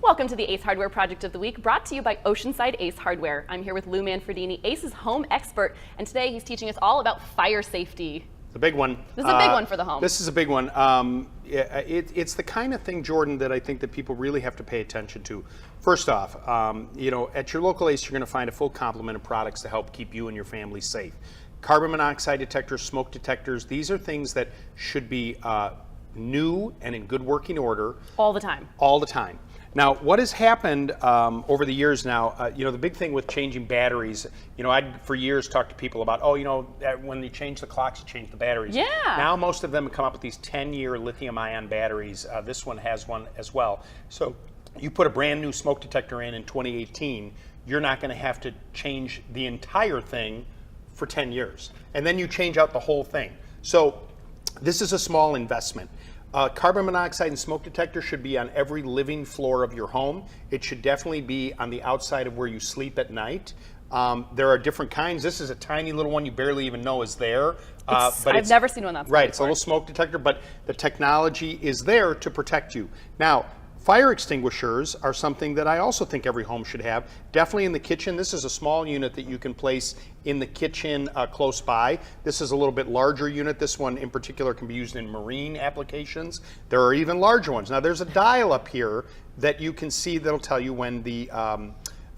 Welcome to the Ace Hardware Project of the Week, brought to you by Oceanside Ace Hardware. I'm here with Lou Manfredini, Ace's home expert, and today he's teaching us all about fire safety. It's a big one. This is a big one for the home. This is a big one. It's the kind of thing, Jordan, that I think that people really have to pay attention to. First off, at your local Ace, you're going to find a full complement of products to help keep you and your family safe. Carbon monoxide detectors, smoke detectors, these are things that should be new and in good working order. All the time. All the time. Now, what has happened over the years now, the big thing with changing batteries, I'd for years talked to people about, when you change the clocks, you change the batteries. Yeah. Now most of them have come up with these 10-year lithium-ion batteries. This one has one as well. So you put a brand new smoke detector in 2018, you're not going to have to change the entire thing for 10 years. And then you change out the whole thing. So this is a small investment. Carbon monoxide and smoke detector should be on every living floor of your home. It should definitely be on the outside of where you sleep at night. There are different kinds. This is a tiny little one you barely even know is there. But I've never seen one that's right. It's a little smoke detector, but the technology is there to protect you. Now, fire extinguishers are something that I also think every home should have. Definitely in the kitchen. This is a small unit that you can place in the kitchen close by. This is a little bit larger unit. This one in particular can be used in marine applications. There are even larger ones. Now there's a dial up here that you can see that'll tell you when the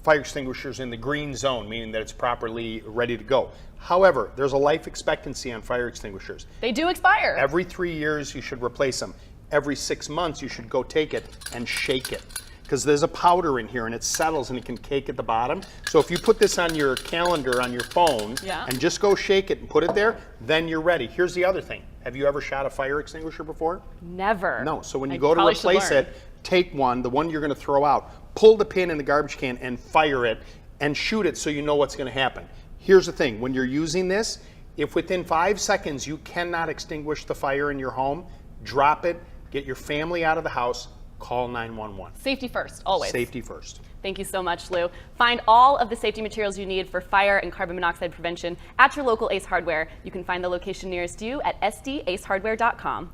fire extinguisher is in the green zone, meaning that it's properly ready to go. However, there's a life expectancy on fire extinguishers. They do expire. Every 3 years you should replace them. Every 6 months you should go take it and shake it, because there's a powder in here and it settles and it can cake at the bottom. So if you put this on your calendar on your phone and just go shake it and put it there, then you're ready. Here's the other thing. Have you ever shot a fire extinguisher before? Never. No. So when you go to replace it, take one, the one you're going to throw out, pull the pin in the garbage can and fire it and shoot it so you know what's going to happen. Here's the thing. When you're using this, if within 5 seconds you cannot extinguish the fire in your home, drop it. Get your family out of the house, call 911. Safety first, always. Safety first. Thank you so much, Lou. Find all of the safety materials you need for fire and carbon monoxide prevention at your local Ace Hardware. You can find the location nearest you at sdacehardware.com.